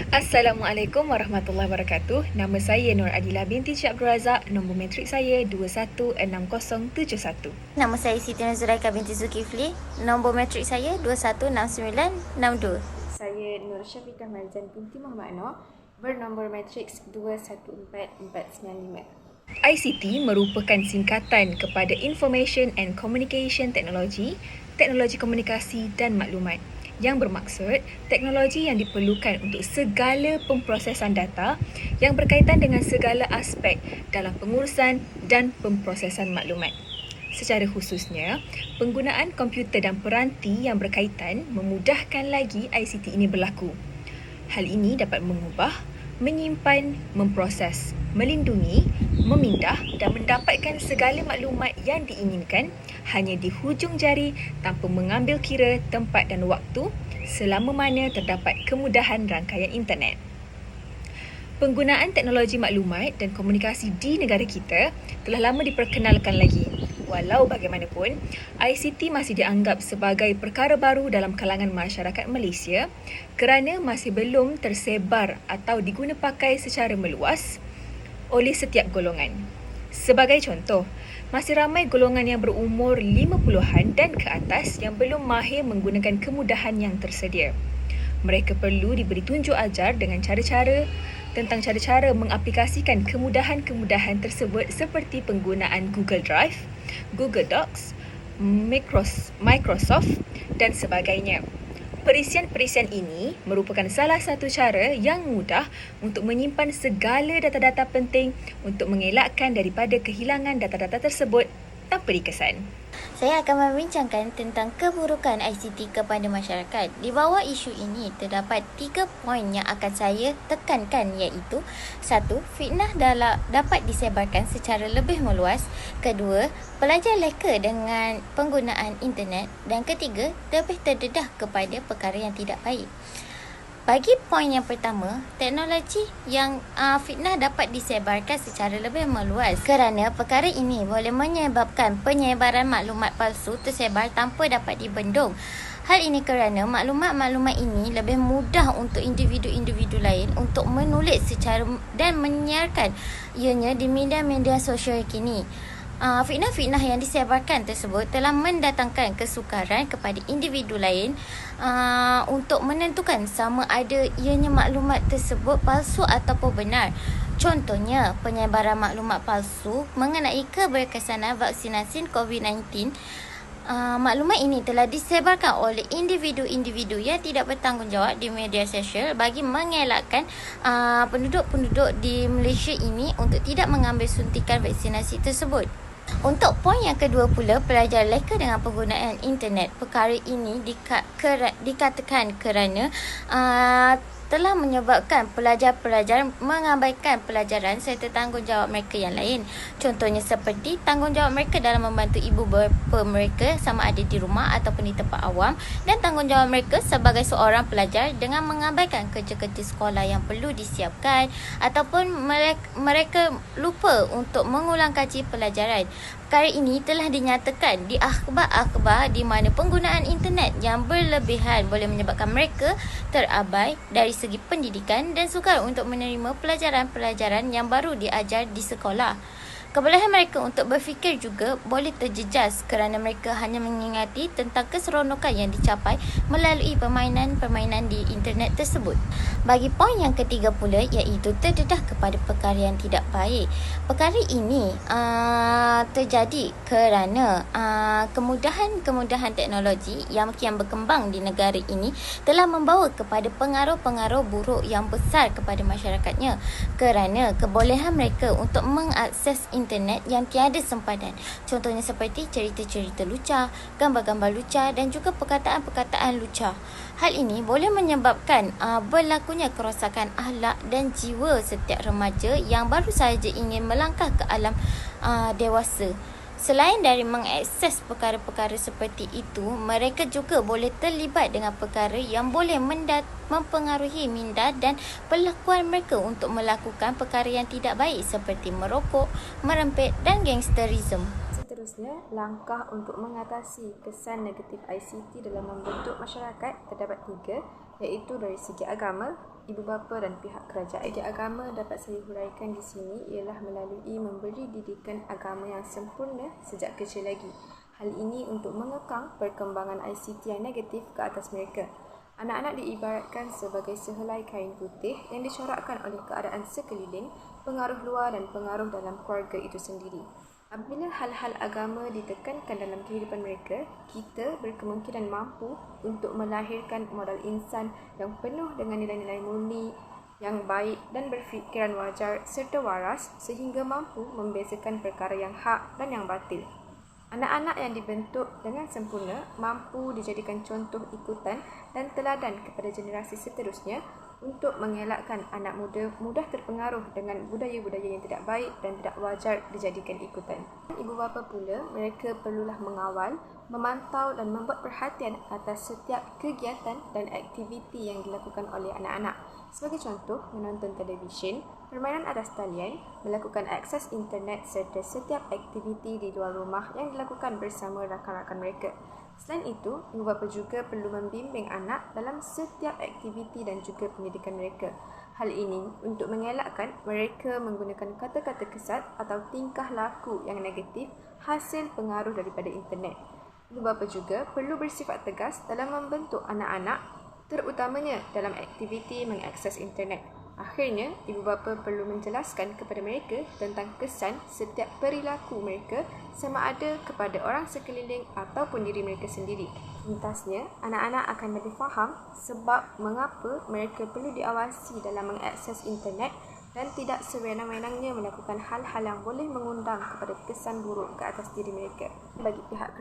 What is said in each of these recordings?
Assalamualaikum warahmatullahi wabarakatuh. Nama saya Nur Adila binti Cik Abdul Razak. Nombor matrik saya 216071. Nama saya Siti Nuzulaika binti Zulkifli. Nombor matrik saya 216962. Saya Nur Syafiqah Marjan binti Muhammad Noor, bernombor matriks 214495. ICT merupakan singkatan kepada Information and Communication Technology, teknologi komunikasi dan maklumat, yang bermaksud teknologi yang diperlukan untuk segala pemprosesan data yang berkaitan dengan segala aspek dalam pengurusan dan pemprosesan maklumat. Secara khususnya, penggunaan komputer dan peranti yang berkaitan memudahkan lagi ICT ini berlaku. Hal ini dapat mengubah, menyimpan, memproses, melindungi, memindah dan mendapatkan segala maklumat yang diinginkan hanya di hujung jari tanpa mengambil kira tempat dan waktu selama mana terdapat kemudahan rangkaian internet. Penggunaan teknologi maklumat dan komunikasi di negara kita telah lama diperkenalkan lagi. Walau bagaimanapun, ICT masih dianggap sebagai perkara baru dalam kalangan masyarakat Malaysia kerana masih belum tersebar atau diguna pakai secara meluas oleh setiap golongan. Sebagai contoh, masih ramai golongan yang berumur 50-an dan ke atas yang belum mahir menggunakan kemudahan yang tersedia. Mereka perlu diberi tunjuk ajar dengan tentang cara-cara mengaplikasikan kemudahan-kemudahan tersebut seperti penggunaan Google Drive, Google Docs, Microsoft dan sebagainya. Perisian-perisian ini merupakan salah satu cara yang mudah untuk menyimpan segala data-data penting untuk mengelakkan daripada kehilangan data-data tersebut tanpa dikesan. Saya akan membincangkan tentang keburukan ICT kepada masyarakat. Di bawah isu ini terdapat 3 poin yang akan saya tekankan, iaitu 1. Fitnah dapat disebarkan secara lebih meluas. 2. Pelajar leka dengan penggunaan internet. Dan 3. Lebih terdedah kepada perkara yang tidak baik. Bagi poin yang pertama, teknologi yang fitnah dapat disebarkan secara lebih meluas kerana perkara ini boleh menyebabkan penyebaran maklumat palsu tersebar tanpa dapat dibendung. Hal ini kerana maklumat-maklumat ini lebih mudah untuk individu-individu lain untuk menulis secara dan menyiarkan ianya di media-media sosial kini. Fitnah-fitnah yang disebarkan tersebut telah mendatangkan kesukaran kepada individu lain untuk menentukan sama ada ianya maklumat tersebut palsu ataupun benar. Contohnya, penyebaran maklumat palsu mengenai keberkesanan vaksinasi COVID-19. Maklumat ini telah disebarkan oleh individu-individu yang tidak bertanggungjawab di media sosial bagi mengelakkan penduduk-penduduk di Malaysia ini untuk tidak mengambil suntikan vaksinasi tersebut. Untuk poin yang kedua pula, pelajar leka dengan penggunaan internet. Perkara ini dikatakan kerana telah menyebabkan pelajar-pelajar mengabaikan pelajaran serta tanggungjawab mereka yang lain. Contohnya seperti tanggungjawab mereka dalam membantu ibu bapa mereka sama ada di rumah ataupun di tempat awam, dan tanggungjawab mereka sebagai seorang pelajar dengan mengabaikan kerja-kerja sekolah yang perlu disiapkan ataupun mereka lupa untuk mengulang kaji pelajaran. Perkara ini telah dinyatakan di akhbar-akhbar di mana penggunaan internet yang berlebihan boleh menyebabkan mereka terabai dari segi pendidikan dan sukar untuk menerima pelajaran-pelajaran yang baru diajar di sekolah. Kebolehan mereka untuk berfikir juga boleh terjejas kerana mereka hanya mengingati tentang keseronokan yang dicapai melalui permainan-permainan di internet tersebut. Bagi poin yang ketiga pula, iaitu terdedah kepada perkara yang tidak baik. Perkara ini terjadi kerana kemudahan-kemudahan teknologi yang kian berkembang di negara ini telah membawa kepada pengaruh-pengaruh buruk yang besar kepada masyarakatnya kerana kebolehan mereka untuk mengakses internet yang tiada sempadan. Contohnya seperti cerita-cerita lucah, gambar-gambar lucah dan juga perkataan-perkataan lucah. Hal ini boleh menyebabkan berlakunya kerosakan akhlak dan jiwa setiap remaja yang baru sahaja ingin melangkah ke alam dewasa. Selain dari mengakses perkara-perkara seperti itu, mereka juga boleh terlibat dengan perkara yang boleh mempengaruhi minda dan perlakuan mereka untuk melakukan perkara yang tidak baik seperti merokok, merempet dan gangsterisme. Seterusnya, langkah untuk mengatasi kesan negatif ICT dalam membentuk masyarakat terdapat 3, iaitu dari segi agama, ibu bapa dan pihak kerajaan. Segi agama dapat saya huraikan di sini ialah melalui memberi didikan agama yang sempurna sejak kecil lagi. Hal ini untuk mengekang perkembangan ICT yang negatif ke atas mereka. Anak-anak diibaratkan sebagai sehelai kain putih yang dicorakkan oleh keadaan sekeliling, pengaruh luar dan pengaruh dalam keluarga itu sendiri. Apabila hal-hal agama ditekankan dalam kehidupan mereka, kita berkemungkinan mampu untuk melahirkan modal insan yang penuh dengan nilai-nilai murni, yang baik dan berfikiran wajar serta waras sehingga mampu membezakan perkara yang hak dan yang batil. Anak-anak yang dibentuk dengan sempurna mampu dijadikan contoh ikutan dan teladan kepada generasi seterusnya untuk mengelakkan anak muda mudah terpengaruh dengan budaya-budaya yang tidak baik dan tidak wajar dijadikan ikutan. Ibu bapa pula, mereka perlulah mengawal, memantau dan membuat perhatian atas setiap kegiatan dan aktiviti yang dilakukan oleh anak-anak. Sebagai contoh, menonton televisyen, permainan atas talian, melakukan akses internet serta setiap aktiviti di luar rumah yang dilakukan bersama rakan-rakan mereka. Selain itu, ibu bapa juga perlu membimbing anak dalam setiap aktiviti dan juga pendidikan mereka. Hal ini untuk mengelakkan mereka menggunakan kata-kata kesat atau tingkah laku yang negatif hasil pengaruh daripada internet. Ibu bapa juga perlu bersifat tegas dalam membentuk anak-anak, terutamanya dalam aktiviti mengakses internet. Akhirnya, ibu bapa perlu menjelaskan kepada mereka tentang kesan setiap perilaku mereka sama ada kepada orang sekeliling ataupun diri mereka sendiri. Pintasnya, anak-anak akan lebih faham sebab mengapa mereka perlu diawasi dalam mengakses internet dan tidak sewenang-wenangnya melakukan hal-hal yang boleh mengundang kepada kesan buruk ke atas diri mereka. Bagi pihak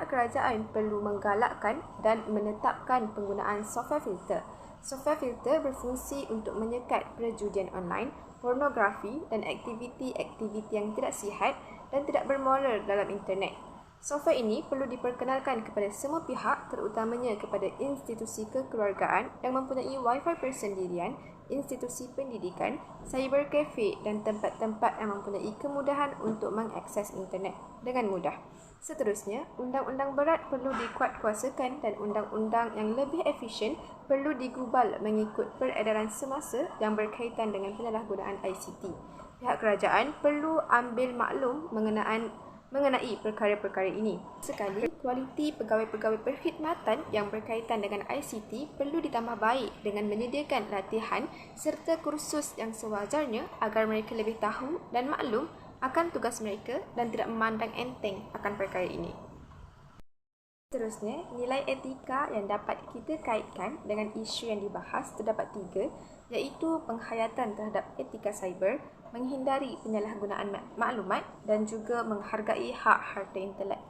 kerajaan perlu menggalakkan dan menetapkan penggunaan software filter. Software filter berfungsi untuk menyekat perjudian online, pornografi dan aktiviti-aktiviti yang tidak sihat dan tidak bermoral dalam internet. Software ini perlu diperkenalkan kepada semua pihak, terutamanya kepada institusi kekeluargaan yang mempunyai wifi persendirian, institusi pendidikan, cyber cafe dan tempat-tempat yang mempunyai kemudahan untuk mengakses internet dengan mudah. Seterusnya, undang-undang berat perlu dikuatkuasakan dan undang-undang yang lebih efisien perlu digubal mengikut peredaran semasa yang berkaitan dengan penyalahgunaan ICT. Pihak kerajaan perlu ambil maklum mengenai perkara-perkara ini. Sekali, kualiti pegawai-pegawai perkhidmatan yang berkaitan dengan ICT perlu ditambah baik dengan menyediakan latihan serta kursus yang sewajarnya agar mereka lebih tahu dan maklum akan tugas mereka dan tidak memandang enteng akan perkara ini. Seterusnya, nilai etika yang dapat kita kaitkan dengan isu yang dibahas terdapat 3, iaitu penghayatan terhadap etika cyber, menghindari penyalahgunaan maklumat dan juga menghargai hak harta intelek.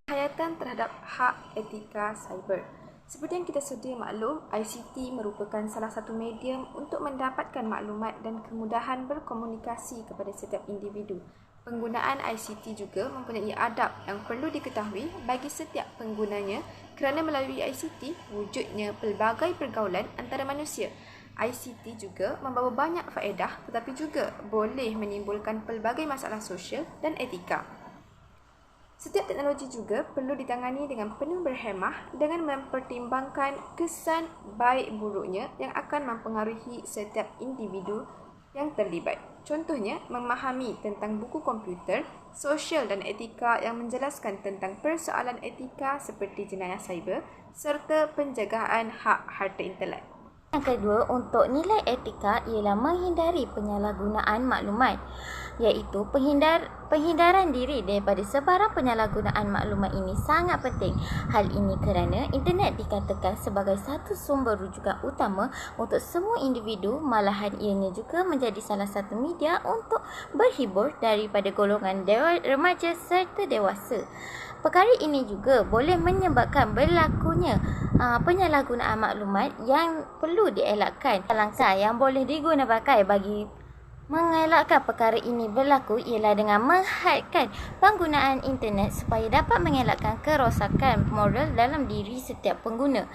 Penghayatan terhadap hak etika cyber. Seperti yang kita sedia maklum, ICT merupakan salah satu medium untuk mendapatkan maklumat dan kemudahan berkomunikasi kepada setiap individu. Penggunaan ICT juga mempunyai adab yang perlu diketahui bagi setiap penggunanya kerana melalui ICT wujudnya pelbagai pergaulan antara manusia. ICT juga membawa banyak faedah tetapi juga boleh menimbulkan pelbagai masalah sosial dan etika. Setiap teknologi juga perlu ditangani dengan penuh berhemah dengan mempertimbangkan kesan baik buruknya yang akan mempengaruhi setiap individu yang terlibat. Contohnya, memahami tentang buku komputer, sosial dan etika yang menjelaskan tentang persoalan etika seperti jenayah cyber serta penjagaan hak harta intelek. Yang kedua, untuk nilai etika ialah menghindari penyalahgunaan maklumat, iaitu penghindaran diri daripada sebarang penyalahgunaan maklumat ini sangat penting. Hal ini kerana internet dikatakan sebagai satu sumber rujukan utama untuk semua individu, malahan ianya juga menjadi salah satu media untuk berhibur daripada golongan remaja serta dewasa. Perkara ini juga boleh menyebabkan berlakunya penyalahgunaan maklumat yang perlu dielakkan. Langkah yang boleh diguna pakai bagi mengelakkan perkara ini berlaku ialah dengan menghadkan penggunaan internet supaya dapat mengelakkan kerosakan moral dalam diri setiap pengguna.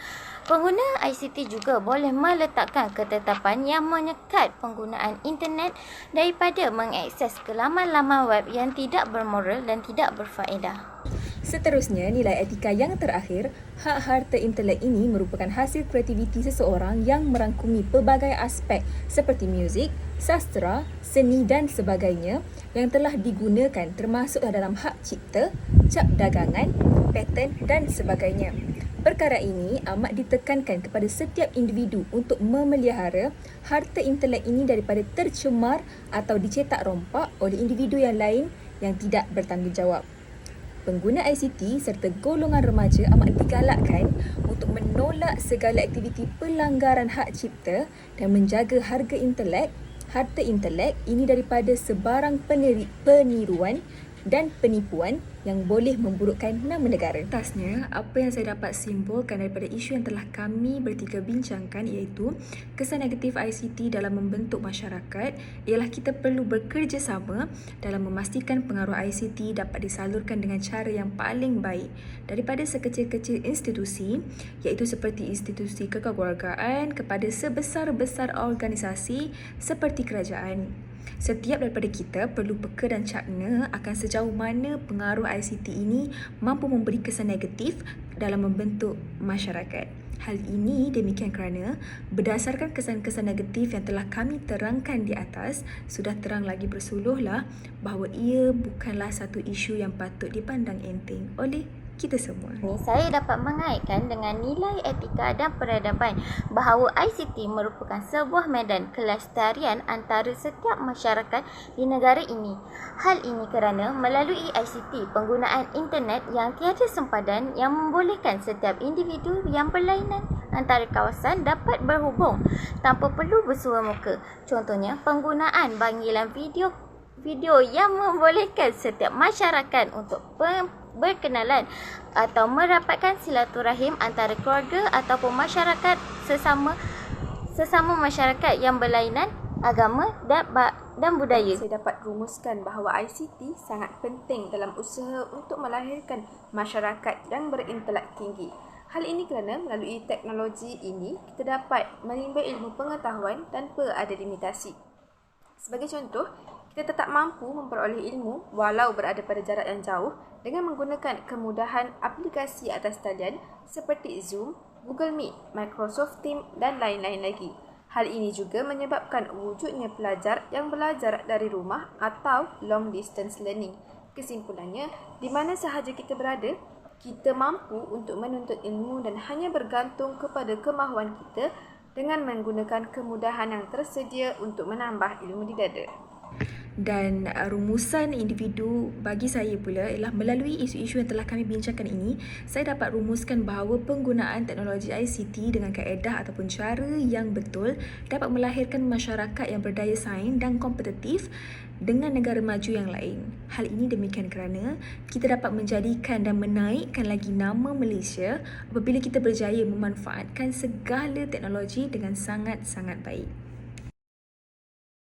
Pengguna ICT juga boleh meletakkan ketetapan yang menyekat penggunaan internet daripada mengakses ke laman-laman web yang tidak bermoral dan tidak berfaedah. Seterusnya, nilai etika yang terakhir, hak harta intelek ini merupakan hasil kreativiti seseorang yang merangkumi pelbagai aspek seperti muzik, sastra, seni dan sebagainya yang telah digunakan termasuk dalam hak cipta, cap dagangan, paten dan sebagainya. Perkara ini amat ditekankan kepada setiap individu untuk memelihara harta intelek ini daripada tercemar atau dicetak rompak oleh individu yang lain yang tidak bertanggungjawab. Pengguna ICT serta golongan remaja amat digalakkan untuk menolak segala aktiviti pelanggaran hak cipta dan menjaga harta intelek ini daripada sebarang peniruan dan penipuan yang boleh memburukkan nama negara. Atasnya, apa yang saya dapat simbolkan daripada isu yang telah kami bertiga bincangkan iaitu kesan negatif ICT dalam membentuk masyarakat ialah kita perlu bekerjasama dalam memastikan pengaruh ICT dapat disalurkan dengan cara yang paling baik daripada sekecil-kecil institusi iaitu seperti institusi kekeluargaan kepada sebesar-besar organisasi seperti kerajaan. Setiap daripada kita perlu peka dan cakna akan sejauh mana pengaruh ICT ini mampu memberi kesan negatif dalam membentuk masyarakat. Hal ini demikian kerana berdasarkan kesan-kesan negatif yang telah kami terangkan di atas, sudah terang lagi bersuluhlah bahawa ia bukanlah satu isu yang patut dipandang enteng oleh kita semua. Saya dapat mengaitkan dengan nilai etika dan peradaban bahawa ICT merupakan sebuah medan kelestarian antara setiap masyarakat di negara ini. Hal ini kerana melalui ICT, penggunaan internet yang tiada sempadan yang membolehkan setiap individu yang berlainan antara kawasan dapat berhubung tanpa perlu bersua muka. Contohnya, penggunaan panggilan video yang membolehkan setiap masyarakat untuk berkenalan atau merapatkan silaturahim antara keluarga ataupun masyarakat sesama masyarakat yang berlainan agama dan budaya. Saya dapat rumuskan bahawa ICT sangat penting dalam usaha untuk melahirkan masyarakat yang berintelek tinggi. Hal ini kerana melalui teknologi ini kita dapat menimba ilmu pengetahuan tanpa ada limitasi. Sebagai contoh, kita tetap mampu memperoleh ilmu walau berada pada jarak yang jauh dengan menggunakan kemudahan aplikasi atas talian seperti Zoom, Google Meet, Microsoft Teams dan lain-lain lagi. Hal ini juga menyebabkan wujudnya pelajar yang belajar dari rumah atau long distance learning. Kesimpulannya, di mana sahaja kita berada, kita mampu untuk menuntut ilmu dan hanya bergantung kepada kemahuan kita dengan menggunakan kemudahan yang tersedia untuk menambah ilmu di dada. Dan rumusan individu bagi saya pula ialah melalui isu-isu yang telah kami bincangkan ini, saya dapat rumuskan bahawa penggunaan teknologi ICT dengan kaedah ataupun cara yang betul dapat melahirkan masyarakat yang berdaya saing dan kompetitif dengan negara maju yang lain. Hal ini demikian kerana kita dapat menjadikan dan menaikkan lagi nama Malaysia apabila kita berjaya memanfaatkan segala teknologi dengan sangat-sangat baik.